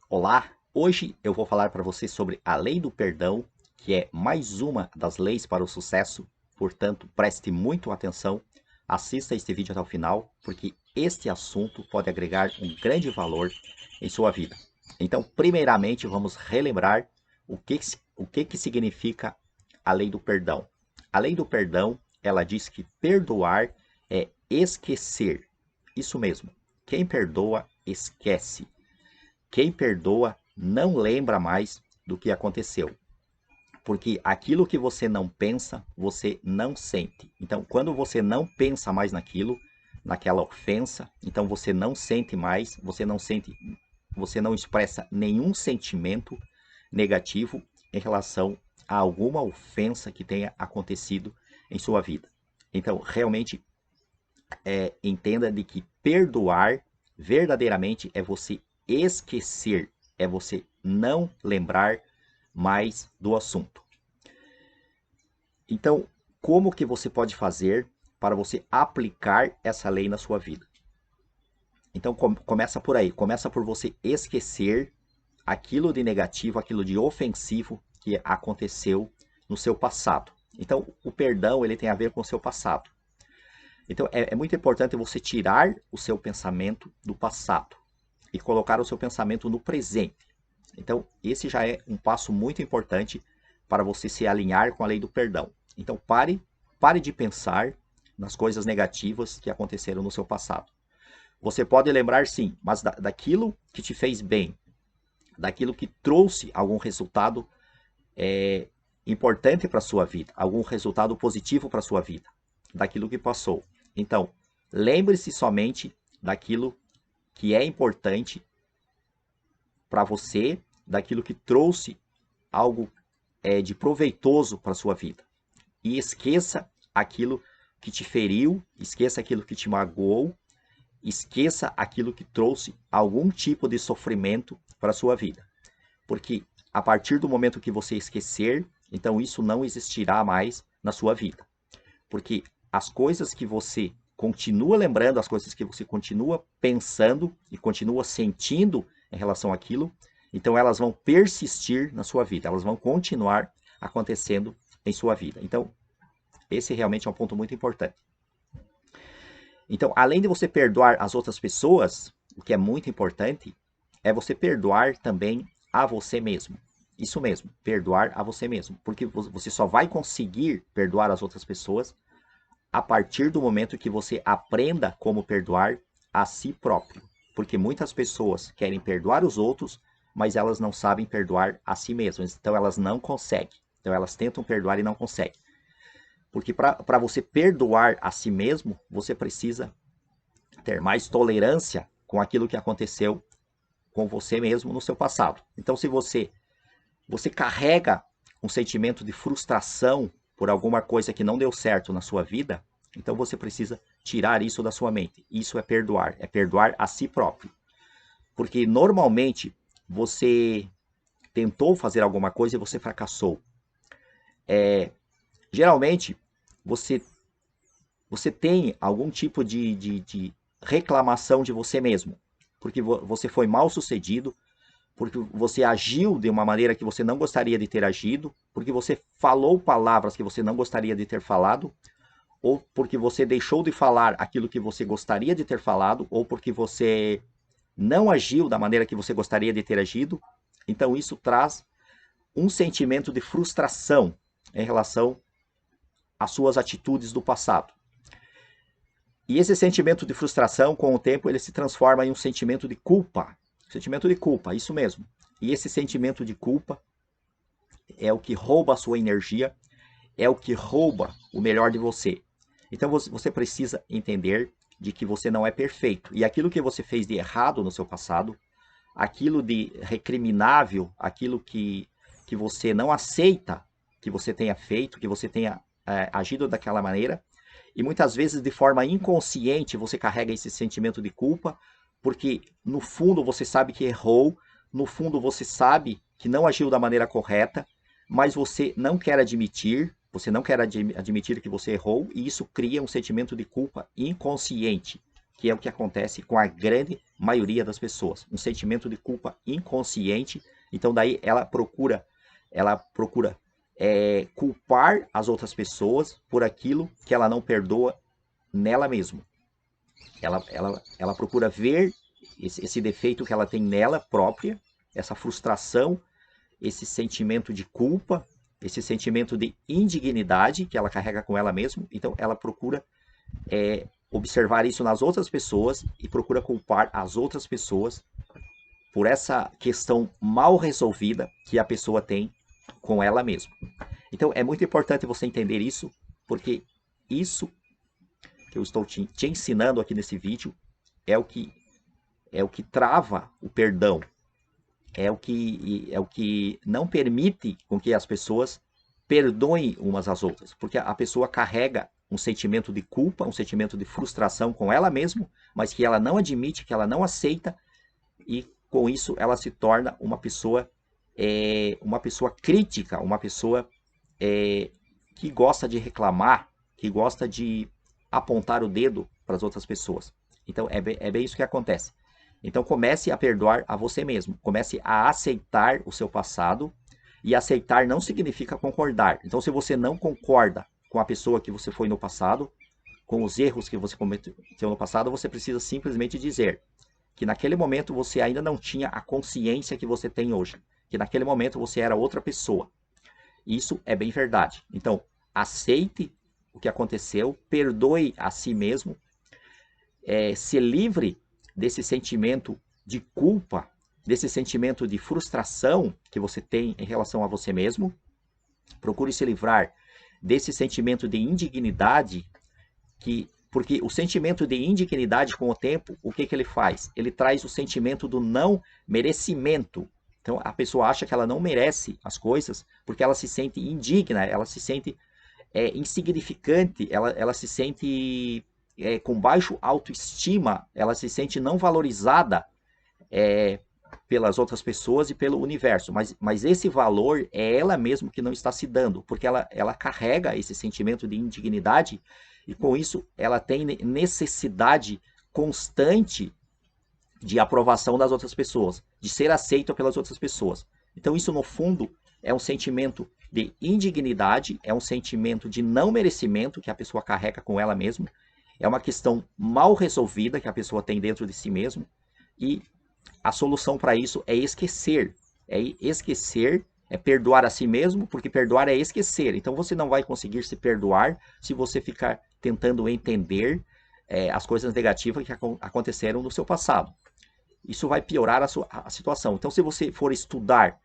Olá, hoje eu vou falar para você sobre a lei do perdão, que é mais uma das leis para o sucesso. Portanto, preste muito atenção, assista este vídeo até o final, porque este assunto pode agregar um grande valor em sua vida. Então, primeiramente, vamos relembrar o que significa a lei do perdão. A lei do perdão, ela diz que perdoar é esquecer. Isso mesmo, quem perdoa, esquece. Quem perdoa não lembra mais do que aconteceu. Porque aquilo que você não pensa, você não sente. Então, quando você não pensa mais naquilo, naquela ofensa, então você não sente mais, você não expressa nenhum sentimento negativo em relação a alguma ofensa que tenha acontecido em sua vida. Então, realmente, entenda de que perdoar verdadeiramente é você esquecer, é você não lembrar mais do assunto. Então, como que você pode fazer para você aplicar essa lei na sua vida? Então, começa por aí, começa por você esquecer aquilo de negativo, aquilo de ofensivo que aconteceu no seu passado. Então, o perdão ele tem a ver com o seu passado. Então, é muito importante você tirar o seu pensamento do passado e colocar o seu pensamento no presente. Então, esse já é um passo muito importante para você se alinhar com a lei do perdão. Então, pare de pensar nas coisas negativas que aconteceram no seu passado. Você pode lembrar, sim, mas daquilo que te fez bem, daquilo que trouxe algum resultado importante para a sua vida, algum resultado positivo para a sua vida, daquilo que passou. Então, lembre-se somente daquilo que é importante para você, daquilo que trouxe algo de proveitoso para a sua vida. E esqueça aquilo que te feriu, esqueça aquilo que te magoou, esqueça aquilo que trouxe algum tipo de sofrimento para a sua vida. Porque a partir do momento que você esquecer, então isso não existirá mais na sua vida. Porque as coisas que você continua lembrando, as coisas que você continua pensando e continua sentindo em relação àquilo, então elas vão persistir na sua vida, elas vão continuar acontecendo em sua vida. Então, esse realmente é um ponto muito importante. Então, além de você perdoar as outras pessoas, o que é muito importante é você perdoar também a você mesmo. Isso mesmo, perdoar a você mesmo. Porque você só vai conseguir perdoar as outras pessoas a partir do momento que você aprenda como perdoar a si próprio. Porque muitas pessoas querem perdoar os outros, mas elas não sabem perdoar a si mesmas. Então elas não conseguem. Então elas tentam perdoar e não conseguem. Porque para você perdoar a si mesmo, você precisa ter mais tolerância com aquilo que aconteceu com você mesmo no seu passado. Então, se você carrega um sentimento de frustração por alguma coisa que não deu certo na sua vida, então você precisa tirar isso da sua mente. Isso é perdoar a si próprio. Porque normalmente você tentou fazer alguma coisa e você fracassou. Geralmente você tem algum tipo de reclamação de você mesmo, porque você foi mal sucedido, porque você agiu de uma maneira que você não gostaria de ter agido, porque você falou palavras que você não gostaria de ter falado, ou porque você deixou de falar aquilo que você gostaria de ter falado, ou porque você não agiu da maneira que você gostaria de ter agido. Então isso traz um sentimento de frustração em relação às suas atitudes do passado. E esse sentimento de frustração, com o tempo, ele se transforma em um sentimento de culpa. Sentimento de culpa, isso mesmo. E esse sentimento de culpa é o que rouba a sua energia, é o que rouba o melhor de você. Então você precisa entender de que você não é perfeito. E aquilo que você fez de errado no seu passado, aquilo de recriminável, aquilo que você não aceita que você tenha feito, que você tenha agido daquela maneira, e muitas vezes de forma inconsciente você carrega esse sentimento de culpa, porque no fundo você sabe que errou, no fundo você sabe que não agiu da maneira correta, mas você não quer admitir, que você errou, e isso cria um sentimento de culpa inconsciente. que é o que acontece com a grande maioria das pessoas. Um sentimento de culpa inconsciente. Então daí ela procura culpar as outras pessoas por aquilo que ela não perdoa nela mesma. Ela procura ver esse defeito que ela tem nela própria, essa frustração, esse sentimento de culpa, esse sentimento de indignidade que ela carrega com ela mesma. Então ela procura observar isso nas outras pessoas e procura culpar as outras pessoas por essa questão mal resolvida que a pessoa tem com ela mesma. Então é muito importante você entender isso, porque isso que eu estou te ensinando aqui nesse vídeo é o que trava o perdão, é o que não permite com que as pessoas perdoem umas às outras, porque a pessoa carrega um sentimento de culpa, um sentimento de frustração com ela mesma, mas que ela não admite, que ela não aceita, e com isso ela se torna uma pessoa crítica, uma pessoa que gosta de reclamar, que gosta de apontar o dedo para as outras pessoas. Então é bem isso que acontece. Então comece a perdoar a você mesmo, comece a aceitar o seu passado, e aceitar não significa concordar. Então se você não concorda com a pessoa que você foi no passado, com os erros que você cometeu no passado, você precisa simplesmente dizer que naquele momento você ainda não tinha a consciência que você tem hoje, que naquele momento você era outra pessoa. Isso é bem verdade. Então, aceite o que aconteceu, perdoe a si mesmo, se livre desse sentimento de culpa, desse sentimento de frustração que você tem em relação a você mesmo. Procure se livrar desse sentimento de indignidade, porque o sentimento de indignidade com o tempo, o que ele faz? Ele traz o sentimento do não merecimento. Então a pessoa acha que ela não merece as coisas porque ela se sente indigna, ela se sente insignificante, ela se sente com baixo autoestima, ela se sente não valorizada pelas outras pessoas e pelo universo. Mas esse valor é ela mesma que não está se dando, porque ela carrega esse sentimento de indignidade, e com isso ela tem necessidade constante de aprovação das outras pessoas, de ser aceita pelas outras pessoas. Então isso, no fundo, é um sentimento de indignidade, é um sentimento de não merecimento que a pessoa carrega com ela mesma, é uma questão mal resolvida que a pessoa tem dentro de si mesma, e a solução para isso é esquecer. É perdoar a si mesmo, porque perdoar é esquecer. Então você não vai conseguir se perdoar se você ficar tentando entender as coisas negativas que aconteceram no seu passado. Isso vai piorar a situação. Então se você for estudar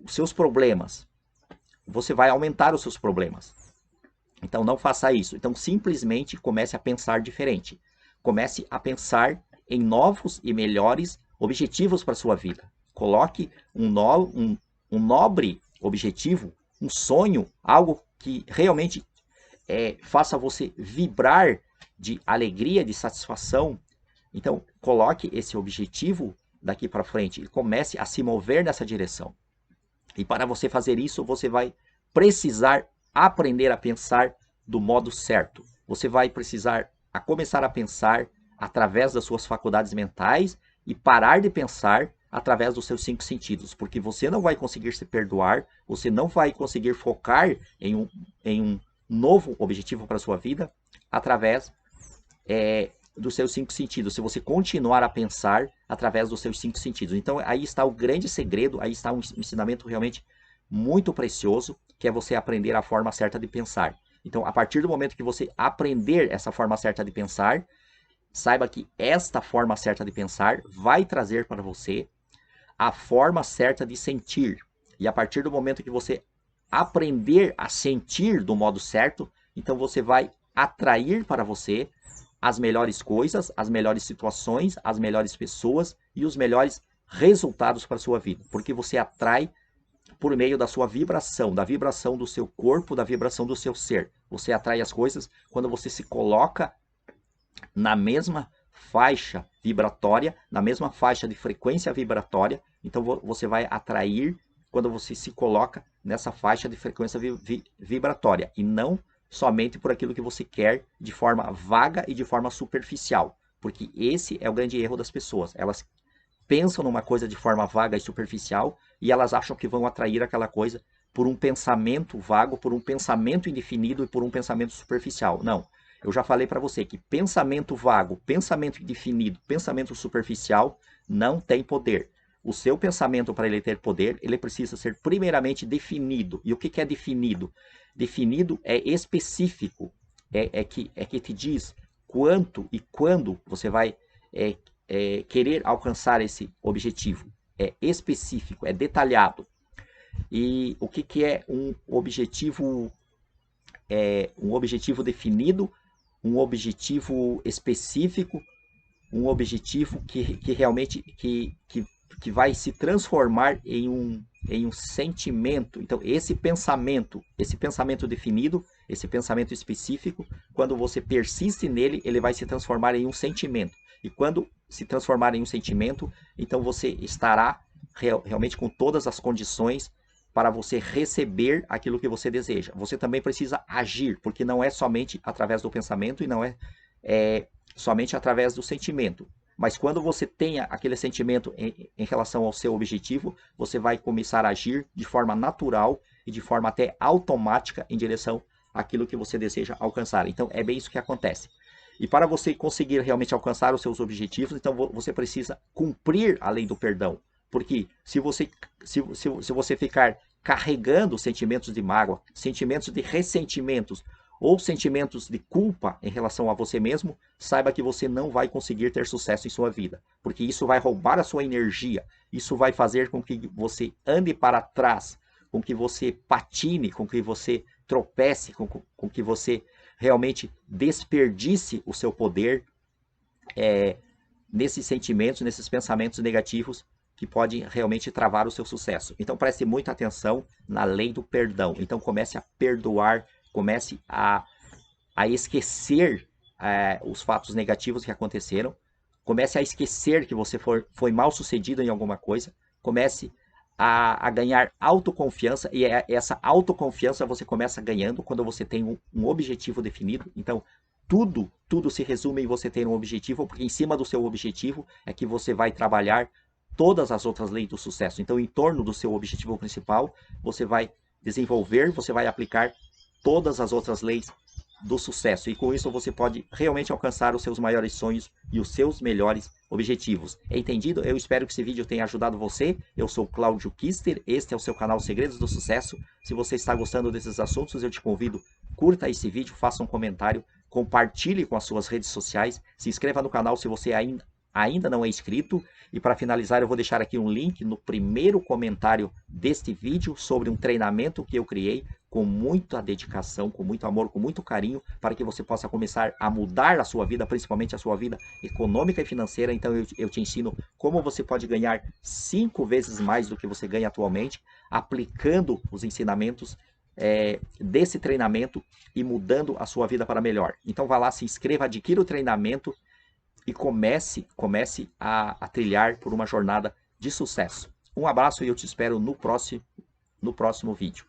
os seus problemas, você vai aumentar os seus problemas. Então não faça isso. Então simplesmente comece a pensar diferente. Comece a pensar em novos e melhores objetivos para a sua vida. Coloque um nobre objetivo, um sonho, algo que realmente faça você vibrar de alegria, de satisfação. Então, coloque esse objetivo daqui para frente e comece a se mover nessa direção. E para você fazer isso, você vai precisar aprender a pensar do modo certo. Você vai precisar começar a pensar através das suas faculdades mentais e parar de pensar através dos seus 5 sentidos, porque você não vai conseguir se perdoar, você não vai conseguir focar em um novo objetivo para a sua vida através dos seus 5 sentidos, se você continuar a pensar através dos seus 5 sentidos. Então aí está o grande segredo, aí está um ensinamento realmente muito precioso, que é você aprender a forma certa de pensar. Então, a partir do momento que você aprender essa forma certa de pensar, saiba que esta forma certa de pensar vai trazer para você a forma certa de sentir. E a partir do momento que você aprender a sentir do modo certo, então você vai atrair para você as melhores coisas, as melhores situações, as melhores pessoas e os melhores resultados para a sua vida. Porque você atrai por meio da sua vibração, da vibração do seu corpo, da vibração do seu ser. Você atrai as coisas quando você se coloca na mesma faixa vibratória, na mesma faixa de frequência vibratória. Então você vai atrair quando você se coloca nessa faixa de frequência vibratória e não somente por aquilo que você quer de forma vaga e de forma superficial. Porque esse é o grande erro das pessoas. Elas pensam numa coisa de forma vaga e superficial e elas acham que vão atrair aquela coisa por um pensamento vago, por um pensamento indefinido e por um pensamento superficial. Não. Eu já falei para você que pensamento vago, pensamento indefinido, pensamento superficial não tem poder. O seu pensamento, para ele ter poder, ele precisa ser primeiramente definido. E o que é definido? Definido é específico. É que te diz quanto e quando você vai querer alcançar esse objetivo. É específico, é detalhado. E o que é um objetivo? Um objetivo definido, um objetivo específico, um objetivo que realmente que vai se transformar em um sentimento. Então, esse pensamento definido, esse pensamento específico, quando você persiste nele, ele vai se transformar em um sentimento. E quando se transformar em um sentimento, então você estará realmente com todas as condições para você receber aquilo que você deseja. Você também precisa agir, porque não é somente através do pensamento e não é somente através do sentimento. Mas quando você tenha aquele sentimento em relação ao seu objetivo, você vai começar a agir de forma natural e de forma até automática em direção àquilo que você deseja alcançar. Então, é bem isso que acontece. E para você conseguir realmente alcançar os seus objetivos, então você precisa cumprir a lei do perdão. Porque se você ficar carregando sentimentos de mágoa, sentimentos de ressentimentos, ou sentimentos de culpa em relação a você mesmo, saiba que você não vai conseguir ter sucesso em sua vida, porque isso vai roubar a sua energia, isso vai fazer com que você ande para trás, com que você patine, com que você tropece, com que você realmente desperdice o seu poder nesses sentimentos, nesses pensamentos negativos que podem realmente travar o seu sucesso. Então preste muita atenção na lei do perdão. Então comece a perdoar, comece a esquecer os fatos negativos que aconteceram, comece a esquecer que você foi mal sucedido em alguma coisa, comece a ganhar autoconfiança, e essa autoconfiança você começa ganhando quando você tem um objetivo definido. Então tudo se resume em você ter um objetivo, porque em cima do seu objetivo é que você vai trabalhar todas as outras leis do sucesso. Então, em torno do seu objetivo principal, você vai desenvolver, você vai aplicar todas as outras leis do sucesso. E com isso você pode realmente alcançar os seus maiores sonhos e os seus melhores objetivos. Entendido? Eu espero que esse vídeo tenha ajudado você. Eu sou Cláudio Kister, este é o seu canal Segredos do Sucesso. Se você está gostando desses assuntos, eu te convido, curta esse vídeo, faça um comentário, compartilhe com as suas redes sociais, se inscreva no canal se você ainda não é inscrito. E para finalizar, eu vou deixar aqui um link no primeiro comentário deste vídeo sobre um treinamento que eu criei com muita dedicação, com muito amor, com muito carinho, para que você possa começar a mudar a sua vida, principalmente a sua vida econômica e financeira. Então eu te ensino como você pode ganhar 5 vezes mais do que você ganha atualmente, aplicando os ensinamentos desse treinamento e mudando a sua vida para melhor. Então vá lá, se inscreva, adquira o treinamento e comece a trilhar por uma jornada de sucesso. Um abraço e eu te espero no próximo vídeo.